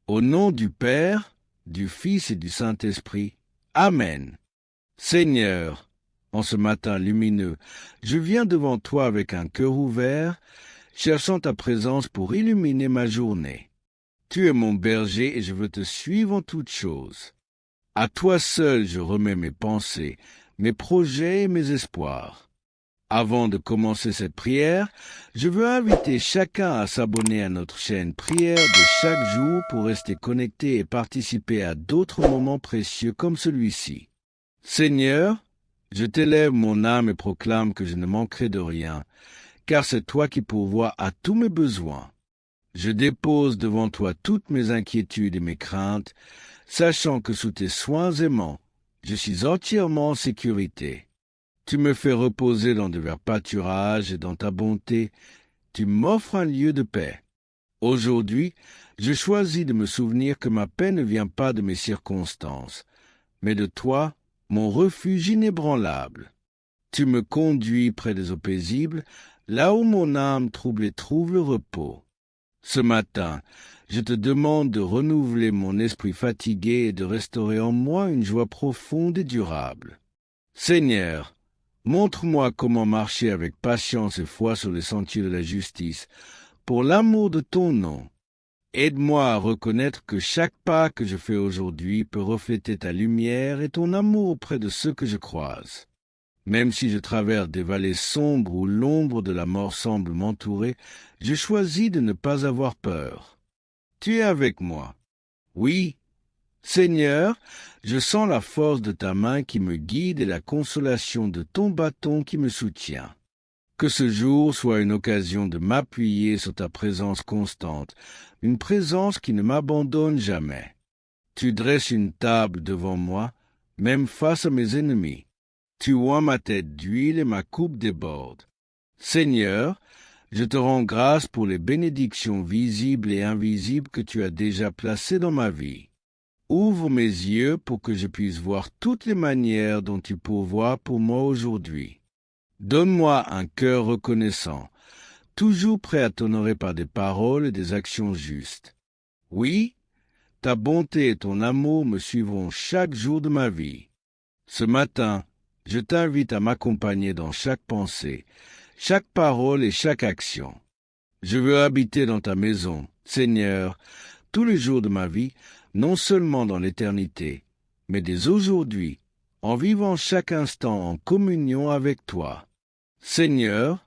Au nom du Père, du Fils et du Saint-Esprit. Amen. Seigneur, en ce matin lumineux, je viens devant toi avec un cœur ouvert, cherchant ta présence pour illuminer ma journée. Tu es mon berger et je veux te suivre en toutes choses. À toi seul je remets mes pensées, mes projets et mes espoirs. Avant de commencer cette prière, je veux inviter chacun à s'abonner à notre chaîne Prière de chaque jour pour rester connecté et participer à d'autres moments précieux comme celui-ci. Seigneur, je t'élève mon âme et proclame que je ne manquerai de rien, car c'est toi qui pourvois à tous mes besoins. Je dépose devant toi toutes mes inquiétudes et mes craintes, sachant que sous tes soins aimants, je suis entièrement en sécurité. Tu me fais reposer dans de verts pâturages et dans ta bonté, tu m'offres un lieu de paix. Aujourd'hui, je choisis de me souvenir que ma paix ne vient pas de mes circonstances, mais de toi, mon refuge inébranlable. Tu me conduis près des eaux paisibles, là où mon âme troublée trouve le repos. Ce matin, je te demande de renouveler mon esprit fatigué et de restaurer en moi une joie profonde et durable. Seigneur, montre-moi comment marcher avec patience et foi sur les sentiers de la justice, pour l'amour de ton nom. Aide-moi à reconnaître que chaque pas que je fais aujourd'hui peut refléter ta lumière et ton amour auprès de ceux que je croise. Même si je traverse des vallées sombres où l'ombre de la mort semble m'entourer, je choisis de ne pas avoir peur. Tu es avec moi. Oui, Seigneur, je sens la force de ta main qui me guide et la consolation de ton bâton qui me soutient. Que ce jour soit une occasion de m'appuyer sur ta présence constante, une présence qui ne m'abandonne jamais. Tu dresses une table devant moi, même face à mes ennemis. Tu oins ma tête d'huile et ma coupe déborde. Seigneur, je te rends grâce pour les bénédictions visibles et invisibles que tu as déjà placées dans ma vie. Ouvre mes yeux pour que je puisse voir toutes les manières dont tu pourvois pour moi aujourd'hui. Donne-moi un cœur reconnaissant, toujours prêt à t'honorer par des paroles et des actions justes. Oui, ta bonté et ton amour me suivront chaque jour de ma vie. Ce matin, je t'invite à m'accompagner dans chaque pensée, chaque parole et chaque action. Je veux habiter dans ta maison, Seigneur, tous les jours de ma vie, non seulement dans l'éternité, mais dès aujourd'hui, en vivant chaque instant en communion avec toi. Seigneur,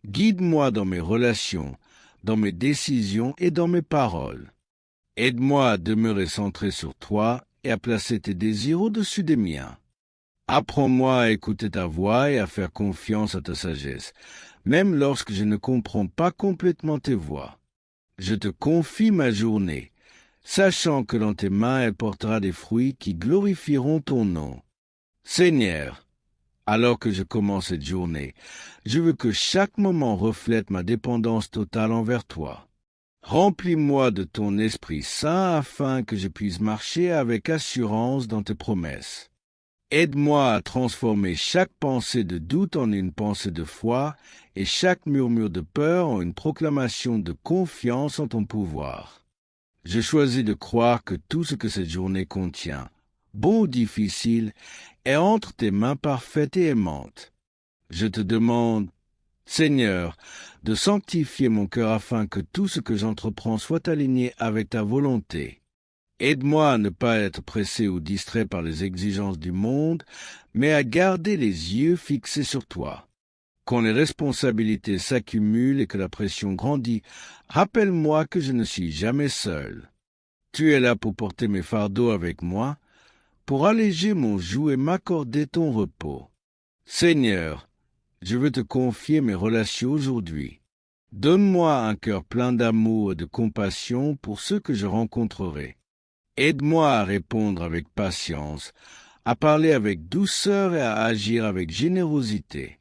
guide-moi dans mes relations, dans mes décisions et dans mes paroles. Aide-moi à demeurer centré sur toi et à placer tes désirs au-dessus des miens. Apprends-moi à écouter ta voix et à faire confiance à ta sagesse, même lorsque je ne comprends pas complètement tes voies. Je te confie ma journée, sachant que dans tes mains elle portera des fruits qui glorifieront ton nom. Seigneur, alors que je commence cette journée, je veux que chaque moment reflète ma dépendance totale envers toi. Remplis-moi de ton Esprit Saint afin que je puisse marcher avec assurance dans tes promesses. Aide-moi à transformer chaque pensée de doute en une pensée de foi et chaque murmure de peur en une proclamation de confiance en ton pouvoir. Je choisis de croire que tout ce que cette journée contient, bon ou difficile, est entre tes mains parfaites et aimantes. Je te demande, Seigneur, de sanctifier mon cœur afin que tout ce que j'entreprends soit aligné avec ta volonté. Aide-moi à ne pas être pressé ou distrait par les exigences du monde, mais à garder les yeux fixés sur toi. Quand les responsabilités s'accumulent et que la pression grandit, rappelle-moi que je ne suis jamais seul. Tu es là pour porter mes fardeaux avec moi, pour alléger mon joug et m'accorder ton repos. Seigneur, je veux te confier mes relations aujourd'hui. Donne-moi un cœur plein d'amour et de compassion pour ceux que je rencontrerai. Aide-moi à répondre avec patience, à parler avec douceur et à agir avec générosité.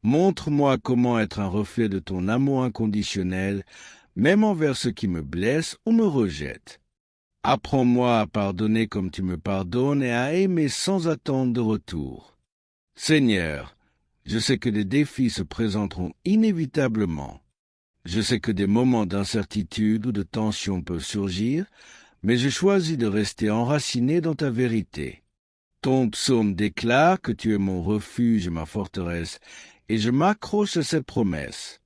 Montre-moi comment être un reflet de ton amour inconditionnel, même envers ceux qui me blessent ou me rejettent. Apprends-moi à pardonner comme tu me pardonnes et à aimer sans attendre de retour. Seigneur, je sais que des défis se présenteront inévitablement. Je sais que des moments d'incertitude ou de tension peuvent surgir, mais je choisis de rester enraciné dans ta vérité. Ton psaume déclare que tu es mon refuge et ma forteresse, et je m'accroche à cette promesse.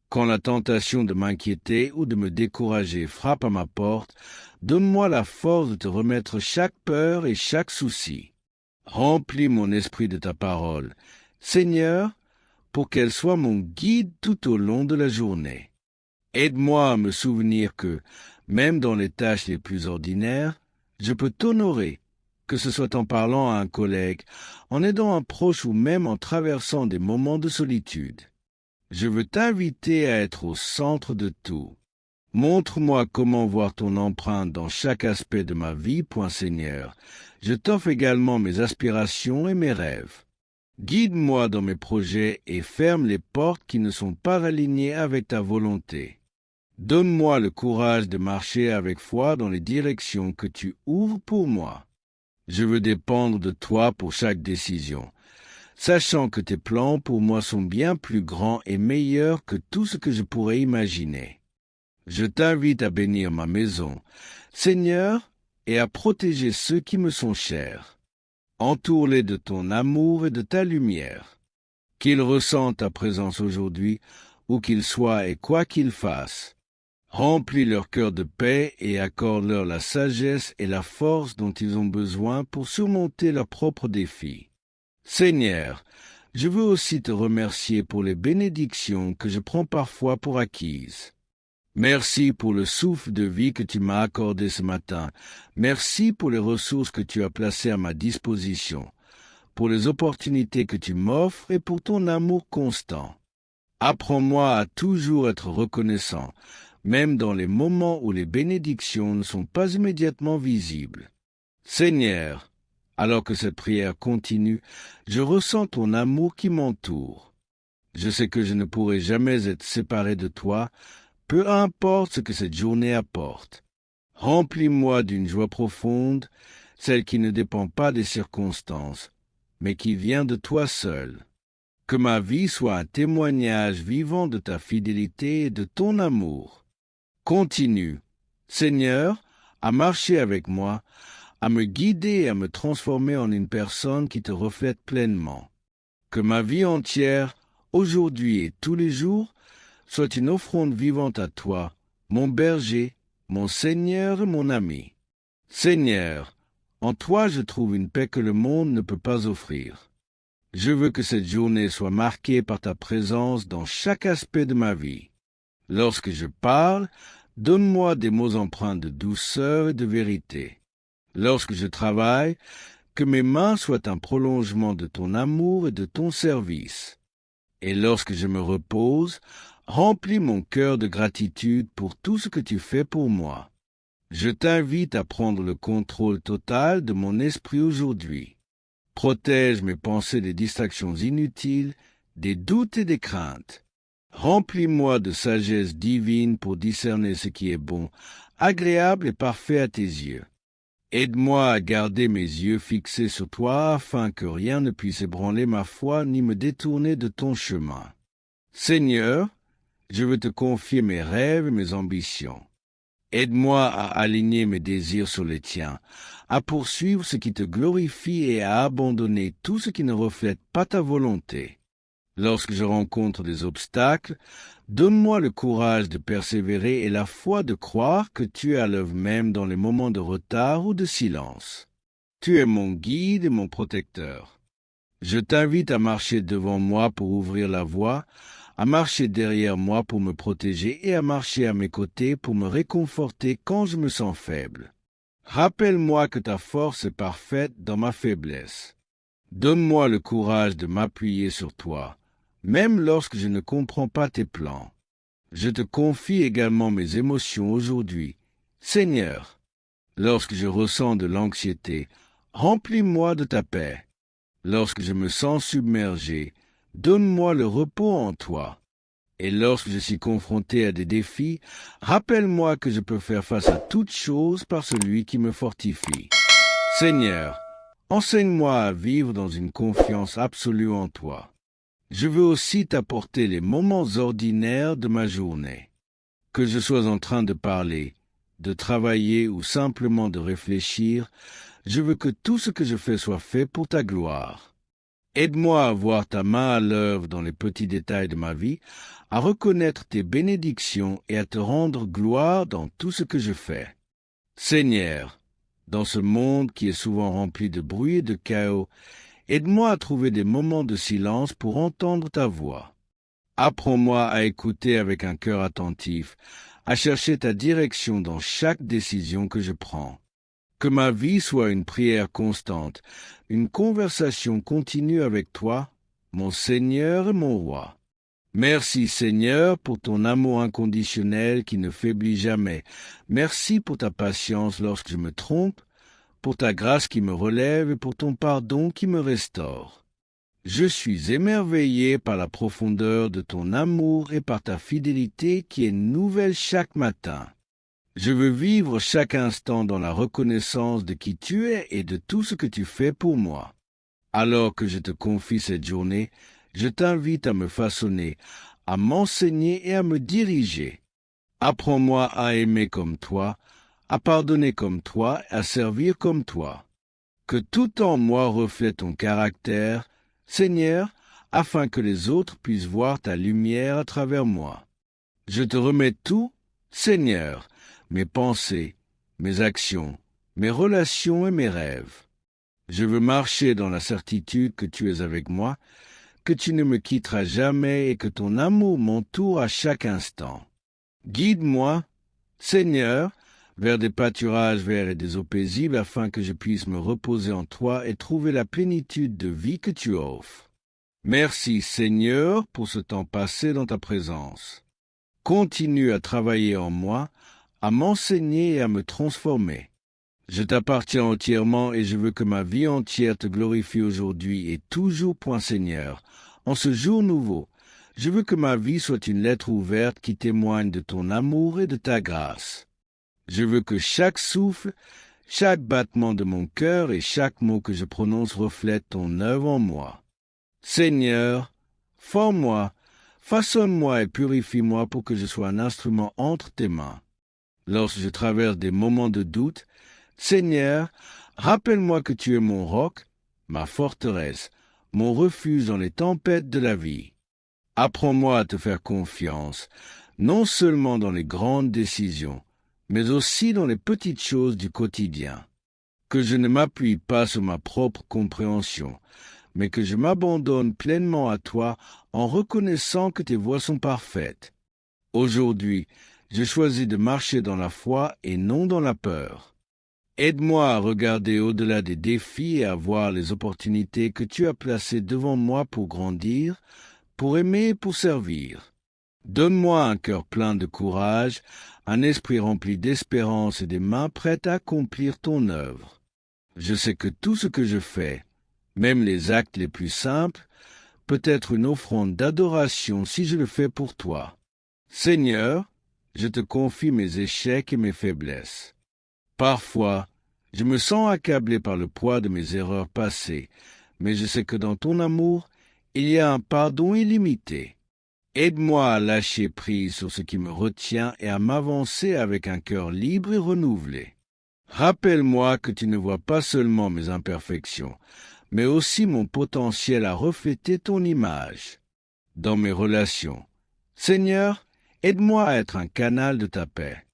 Quand la tentation de m'inquiéter ou de me décourager frappe à ma porte, donne-moi la force de te remettre chaque peur et chaque souci. Remplis mon esprit de ta parole, Seigneur, pour qu'elle soit mon guide tout au long de la journée. Aide-moi à me souvenir que, même dans les tâches les plus ordinaires, je peux t'honorer, que ce soit en parlant à un collègue, en aidant un proche ou même en traversant des moments de solitude. Je veux t'inviter à être au centre de tout. Montre-moi comment voir ton empreinte dans chaque aspect de ma vie, Seigneur. Je t'offre également mes aspirations et mes rêves. Guide-moi dans mes projets et ferme les portes qui ne sont pas alignées avec ta volonté. Donne-moi le courage de marcher avec foi dans les directions que tu ouvres pour moi. Je veux dépendre de toi pour chaque décision, sachant que tes plans pour moi sont bien plus grands et meilleurs que tout ce que je pourrais imaginer. Je t'invite à bénir ma maison, Seigneur, et à protéger ceux qui me sont chers. Entoure-les de ton amour et de ta lumière. Qu'ils ressentent ta présence aujourd'hui, où qu'ils soient et quoi qu'ils fassent. Remplis leur cœur de paix et accorde-leur la sagesse et la force dont ils ont besoin pour surmonter leurs propres défis. Seigneur, je veux aussi te remercier pour les bénédictions que je prends parfois pour acquises. Merci pour le souffle de vie que tu m'as accordé ce matin. Merci pour les ressources que tu as placées à ma disposition, pour les opportunités que tu m'offres et pour ton amour constant. Apprends-moi à toujours être reconnaissant, même dans les moments où les bénédictions ne sont pas immédiatement visibles. Seigneur, alors que cette prière continue, je ressens ton amour qui m'entoure. Je sais que je ne pourrai jamais être séparé de toi, peu importe ce que cette journée apporte. Remplis-moi d'une joie profonde, celle qui ne dépend pas des circonstances, mais qui vient de toi seul. Que ma vie soit un témoignage vivant de ta fidélité et de ton amour. Continue, Seigneur, à marcher avec moi, à me guider et à me transformer en une personne qui te reflète pleinement. Que ma vie entière, aujourd'hui et tous les jours, soit une offrande vivante à toi, mon berger, mon Seigneur et mon ami. Seigneur, en toi je trouve une paix que le monde ne peut pas offrir. Je veux que cette journée soit marquée par ta présence dans chaque aspect de ma vie. Lorsque je parle, donne-moi des mots empreints de douceur et de vérité. Lorsque je travaille, que mes mains soient un prolongement de ton amour et de ton service. Et lorsque je me repose, remplis mon cœur de gratitude pour tout ce que tu fais pour moi. Je t'invite à prendre le contrôle total de mon esprit aujourd'hui. Protège mes pensées des distractions inutiles, des doutes et des craintes. Remplis-moi de sagesse divine pour discerner ce qui est bon, agréable et parfait à tes yeux. Aide-moi à garder mes yeux fixés sur toi afin que rien ne puisse ébranler ma foi ni me détourner de ton chemin. Seigneur, je veux te confier mes rêves et mes ambitions. Aide-moi à aligner mes désirs sur les tiens, à poursuivre ce qui te glorifie et à abandonner tout ce qui ne reflète pas ta volonté. Lorsque je rencontre des obstacles, donne-moi le courage de persévérer et la foi de croire que tu es à l'œuvre même dans les moments de retard ou de silence. Tu es mon guide et mon protecteur. Je t'invite à marcher devant moi pour ouvrir la voie, à marcher derrière moi pour me protéger et à marcher à mes côtés pour me réconforter quand je me sens faible. Rappelle-moi que ta force est parfaite dans ma faiblesse. Donne-moi le courage de m'appuyer sur toi, même lorsque je ne comprends pas tes plans. Je te confie également mes émotions aujourd'hui. Seigneur, lorsque je ressens de l'anxiété, remplis-moi de ta paix. Lorsque je me sens submergé, donne-moi le repos en toi. Et lorsque je suis confronté à des défis, rappelle-moi que je peux faire face à toutes choses par celui qui me fortifie. Seigneur, enseigne-moi à vivre dans une confiance absolue en toi. Je veux aussi t'apporter les moments ordinaires de ma journée. Que je sois en train de parler, de travailler ou simplement de réfléchir, je veux que tout ce que je fais soit fait pour ta gloire. Aide-moi à voir ta main à l'œuvre dans les petits détails de ma vie, à reconnaître tes bénédictions et à te rendre gloire dans tout ce que je fais. Seigneur, dans ce monde qui est souvent rempli de bruit et de chaos, aide-moi à trouver des moments de silence pour entendre ta voix. Apprends-moi à écouter avec un cœur attentif, à chercher ta direction dans chaque décision que je prends. Que ma vie soit une prière constante, une conversation continue avec toi, mon Seigneur et mon Roi. Merci Seigneur pour ton amour inconditionnel qui ne faiblit jamais. Merci pour ta patience lorsque je me trompe, pour ta grâce qui me relève et pour ton pardon qui me restaure. Je suis émerveillé par la profondeur de ton amour et par ta fidélité qui est nouvelle chaque matin. Je veux vivre chaque instant dans la reconnaissance de qui tu es et de tout ce que tu fais pour moi. Alors que je te confie cette journée, je t'invite à me façonner, à m'enseigner et à me diriger. Apprends-moi à aimer comme toi, à pardonner comme toi, à servir comme toi. Que tout en moi reflète ton caractère, Seigneur, afin que les autres puissent voir ta lumière à travers moi. Je te remets tout, Seigneur, mes pensées, mes actions, mes relations et mes rêves. Je veux marcher dans la certitude que tu es avec moi, que tu ne me quitteras jamais et que ton amour m'entoure à chaque instant. Guide-moi, Seigneur, vers des pâturages verts et des eaux paisibles afin que je puisse me reposer en toi et trouver la plénitude de vie que tu offres. Merci, Seigneur, pour ce temps passé dans ta présence. Continue à travailler en moi, à m'enseigner et à me transformer. Je t'appartiens entièrement et je veux que ma vie entière te glorifie aujourd'hui et toujours, point Seigneur. En ce jour nouveau, je veux que ma vie soit une lettre ouverte qui témoigne de ton amour et de ta grâce. Je veux que chaque souffle, chaque battement de mon cœur et chaque mot que je prononce reflète ton œuvre en moi. Seigneur, forme-moi, façonne-moi et purifie-moi pour que je sois un instrument entre tes mains. Lorsque je traverse des moments de doute, Seigneur, rappelle-moi que tu es mon roc, ma forteresse, mon refuge dans les tempêtes de la vie. Apprends-moi à te faire confiance, non seulement dans les grandes décisions, mais aussi dans les petites choses du quotidien. Que je ne m'appuie pas sur ma propre compréhension, mais que je m'abandonne pleinement à toi en reconnaissant que tes voies sont parfaites. Aujourd'hui, je choisis de marcher dans la foi et non dans la peur. Aide-moi à regarder au-delà des défis et à voir les opportunités que tu as placées devant moi pour grandir, pour aimer et pour servir. Donne-moi un cœur plein de courage, un esprit rempli d'espérance et des mains prêtes à accomplir ton œuvre. Je sais que tout ce que je fais, même les actes les plus simples, peut être une offrande d'adoration si je le fais pour toi. Seigneur, je te confie mes échecs et mes faiblesses. Parfois, je me sens accablé par le poids de mes erreurs passées, mais je sais que dans ton amour, il y a un pardon illimité. Aide-moi à lâcher prise sur ce qui me retient et à m'avancer avec un cœur libre et renouvelé. Rappelle-moi que tu ne vois pas seulement mes imperfections, mais aussi mon potentiel à refléter ton image. Dans mes relations, Seigneur, aide-moi à être un canal de ta paix.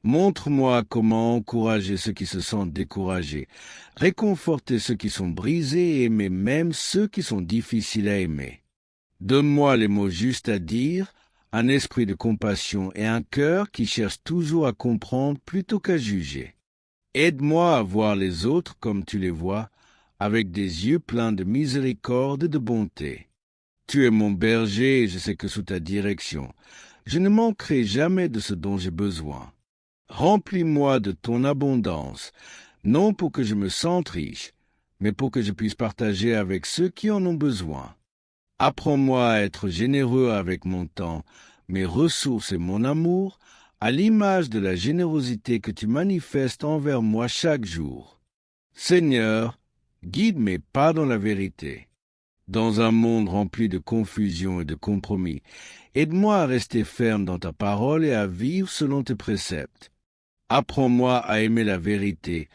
Montre-moi comment encourager ceux qui se sentent découragés, réconforter ceux qui sont brisés et aimer même ceux qui sont difficiles à aimer. Donne-moi les mots justes à dire, un esprit de compassion et un cœur qui cherche toujours à comprendre plutôt qu'à juger. Aide-moi à voir les autres comme tu les vois, avec des yeux pleins de miséricorde et de bonté. Tu es mon berger et je sais que sous ta direction, je ne manquerai jamais de ce dont j'ai besoin. Remplis-moi de ton abondance, non pour que je me sente riche, mais pour que je puisse partager avec ceux qui en ont besoin. Apprends-moi à être généreux avec mon temps, mes ressources et mon amour, à l'image de la générosité que tu manifestes envers moi chaque jour. Seigneur, guide mes pas dans la vérité. Dans un monde rempli de confusion et de compromis, aide-moi à rester ferme dans ta parole et à vivre selon tes préceptes. Apprends-moi à aimer la vérité,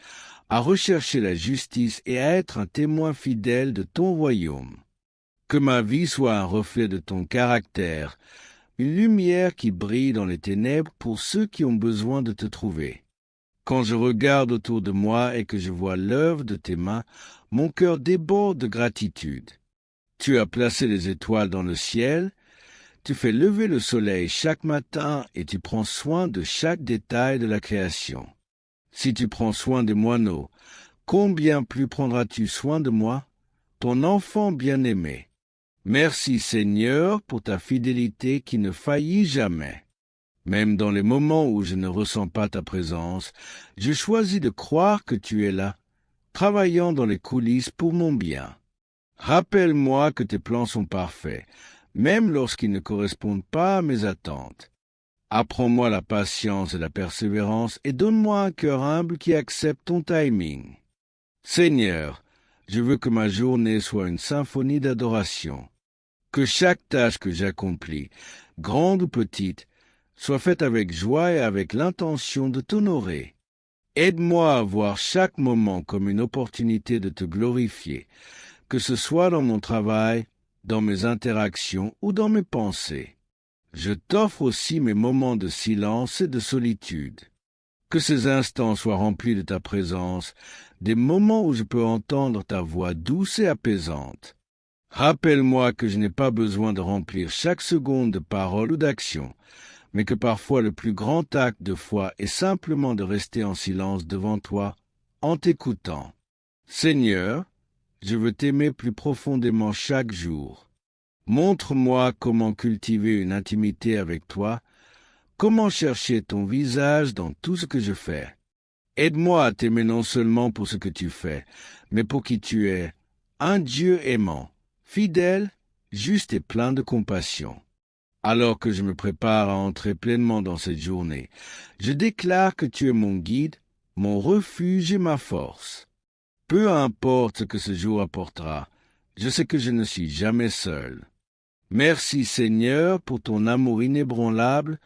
à rechercher la justice et à être un témoin fidèle de ton royaume. Que ma vie soit un reflet de ton caractère, une lumière qui brille dans les ténèbres pour ceux qui ont besoin de te trouver. Quand je regarde autour de moi et que je vois l'œuvre de tes mains, mon cœur déborde de gratitude. Tu as placé les étoiles dans le ciel, tu fais lever le soleil chaque matin et tu prends soin de chaque détail de la création. Si tu prends soin des moineaux, combien plus prendras-tu soin de moi, ton enfant bien-aimé? Merci Seigneur pour ta fidélité qui ne faillit jamais. Même dans les moments où je ne ressens pas ta présence, je choisis de croire que tu es là, travaillant dans les coulisses pour mon bien. Rappelle-moi que tes plans sont parfaits, même lorsqu'ils ne correspondent pas à mes attentes. Apprends-moi la patience et la persévérance et donne-moi un cœur humble qui accepte ton timing. Seigneur, je veux que ma journée soit une symphonie d'adoration. Que chaque tâche que j'accomplis, grande ou petite, soit faite avec joie et avec l'intention de t'honorer. Aide-moi à voir chaque moment comme une opportunité de te glorifier, que ce soit dans mon travail, dans mes interactions ou dans mes pensées. Je t'offre aussi mes moments de silence et de solitude. Que ces instants soient remplis de ta présence, des moments où je peux entendre ta voix douce et apaisante. Rappelle-moi que je n'ai pas besoin de remplir chaque seconde de parole ou d'action, mais que parfois le plus grand acte de foi est simplement de rester en silence devant toi, en t'écoutant. Seigneur, je veux t'aimer plus profondément chaque jour. Montre-moi comment cultiver une intimité avec toi, comment chercher ton visage dans tout ce que je fais. Aide-moi à t'aimer non seulement pour ce que tu fais, mais pour qui tu es, un Dieu aimant, fidèle, juste et plein de compassion. Alors que je me prépare à entrer pleinement dans cette journée, je déclare que tu es mon guide, mon refuge et ma force. Peu importe ce que ce jour apportera, je sais que je ne suis jamais seul. Merci Seigneur pour ton amour inébranlable,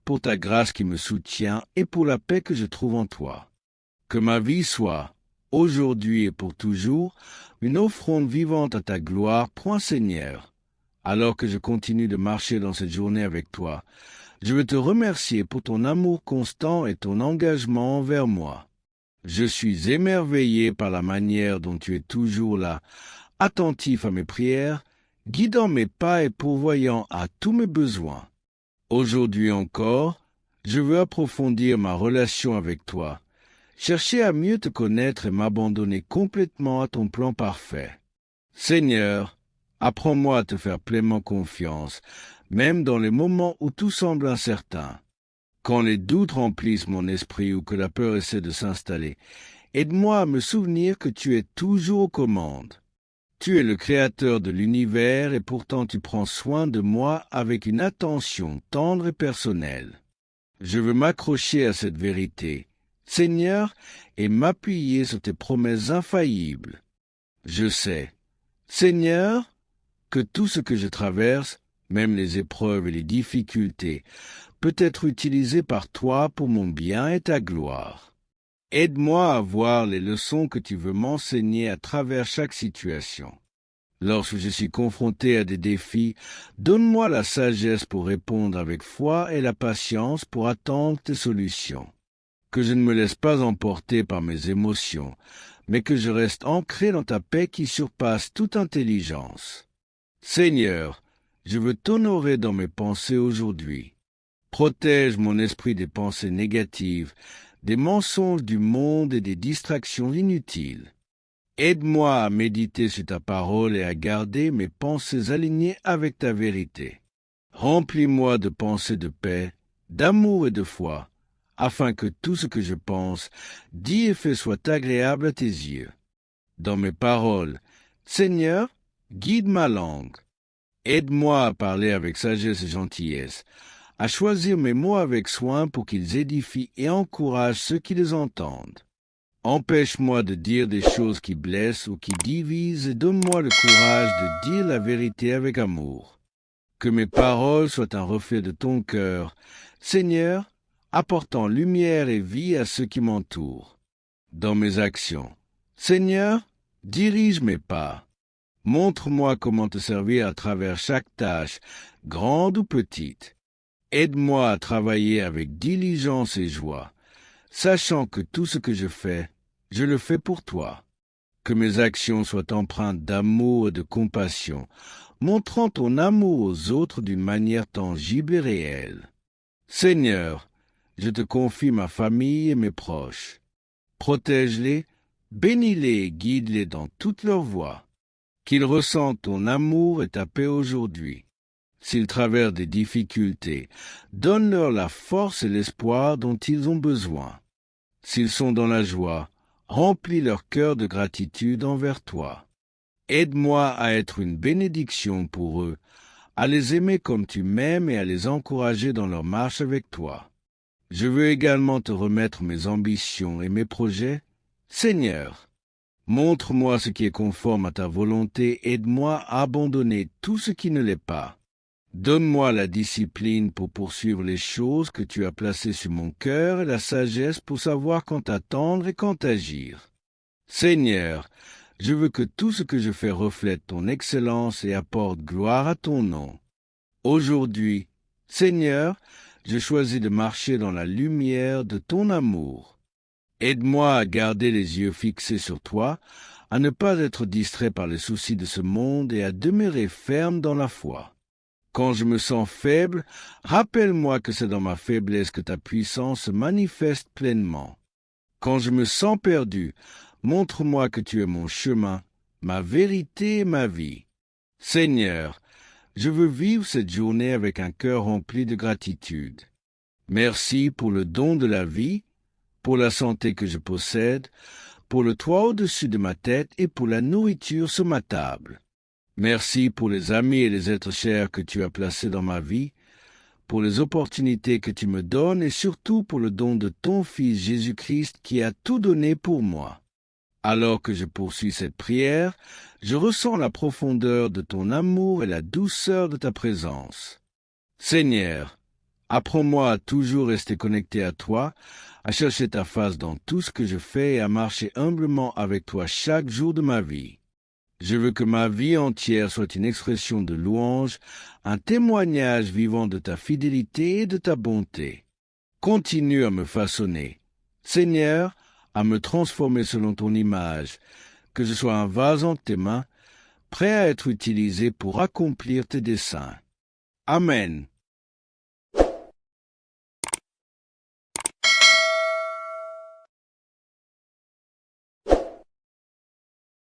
pour ta grâce qui me soutient et pour la paix que je trouve en toi. Que ma vie soit, aujourd'hui et pour toujours, une offrande vivante à ta gloire, point Seigneur. Alors que je continue de marcher dans cette journée avec toi, je veux te remercier pour ton amour constant et ton engagement envers moi. Je suis émerveillé par la manière dont tu es toujours là, attentif à mes prières, guidant mes pas et pourvoyant à tous mes besoins. Aujourd'hui encore, je veux approfondir ma relation avec toi, chercher à mieux te connaître et m'abandonner complètement à ton plan parfait. Seigneur, apprends-moi à te faire pleinement confiance, même dans les moments où tout semble incertain. Quand les doutes remplissent mon esprit ou que la peur essaie de s'installer, aide-moi à me souvenir que tu es toujours aux commandes. Tu es le créateur de l'univers et pourtant tu prends soin de moi avec une attention tendre et personnelle. Je veux m'accrocher à cette vérité, Seigneur, et m'appuyer sur tes promesses infaillibles. Je sais, Seigneur, que tout ce que je traverse, même les épreuves et les difficultés, peut être utilisé par toi pour mon bien et ta gloire. Aide-moi à voir les leçons que tu veux m'enseigner à travers chaque situation. Lorsque je suis confronté à des défis, donne-moi la sagesse pour répondre avec foi et la patience pour attendre tes solutions. Que je ne me laisse pas emporter par mes émotions, mais que je reste ancré dans ta paix qui surpasse toute intelligence. Seigneur, je veux t'honorer dans mes pensées aujourd'hui. Protège mon esprit des pensées négatives, des mensonges du monde et des distractions inutiles. Aide-moi à méditer sur ta parole et à garder mes pensées alignées avec ta vérité. Remplis-moi de pensées de paix, d'amour et de foi, afin que tout ce que je pense, dis et fais soit agréable à tes yeux. Dans mes paroles, Seigneur, guide ma langue. Aide-moi à parler avec sagesse et gentillesse, à choisir mes mots avec soin pour qu'ils édifient et encouragent ceux qui les entendent. Empêche-moi de dire des choses qui blessent ou qui divisent et donne-moi le courage de dire la vérité avec amour. Que mes paroles soient un reflet de ton cœur. Seigneur, apportant lumière et vie à ceux qui m'entourent. Dans mes actions, Seigneur, dirige mes pas. Montre-moi comment te servir à travers chaque tâche, grande ou petite. Aide-moi à travailler avec diligence et joie, sachant que tout ce que je le fais pour toi. Que mes actions soient empreintes d'amour et de compassion, montrant ton amour aux autres d'une manière tangible et réelle. Seigneur, je te confie ma famille et mes proches. Protège-les, bénis-les et guide-les dans toutes leurs voies. Qu'ils ressentent ton amour et ta paix aujourd'hui. S'ils traversent des difficultés, donne-leur la force et l'espoir dont ils ont besoin. S'ils sont dans la joie, remplis leur cœur de gratitude envers toi. Aide-moi à être une bénédiction pour eux, à les aimer comme tu m'aimes et à les encourager dans leur marche avec toi. Je veux également te remettre mes ambitions et mes projets. Seigneur, montre-moi ce qui est conforme à ta volonté, aide-moi à abandonner tout ce qui ne l'est pas. Donne-moi la discipline pour poursuivre les choses que tu as placées sur mon cœur et la sagesse pour savoir quand attendre et quand agir. Seigneur, je veux que tout ce que je fais reflète ton excellence et apporte gloire à ton nom. Aujourd'hui, Seigneur, je choisis de marcher dans la lumière de ton amour. Aide-moi à garder les yeux fixés sur toi, à ne pas être distrait par les soucis de ce monde et à demeurer ferme dans la foi. Quand je me sens faible, rappelle-moi que c'est dans ma faiblesse que ta puissance se manifeste pleinement. Quand je me sens perdu, montre-moi que tu es mon chemin, ma vérité et ma vie. Seigneur, je veux vivre cette journée avec un cœur rempli de gratitude. Merci pour le don de la vie, pour la santé que je possède, pour le toit au-dessus de ma tête et pour la nourriture sur ma table. Merci pour les amis et les êtres chers que tu as placés dans ma vie, pour les opportunités que tu me donnes et surtout pour le don de ton Fils Jésus-Christ qui a tout donné pour moi. Alors que je poursuis cette prière, je ressens la profondeur de ton amour et la douceur de ta présence. Seigneur, apprends-moi à toujours rester connecté à toi, à chercher ta face dans tout ce que je fais et à marcher humblement avec toi chaque jour de ma vie. Je veux que ma vie entière soit une expression de louange, un témoignage vivant de ta fidélité et de ta bonté. Continue à me façonner, Seigneur, à me transformer selon ton image, que je sois un vase entre tes mains, prêt à être utilisé pour accomplir tes desseins. Amen.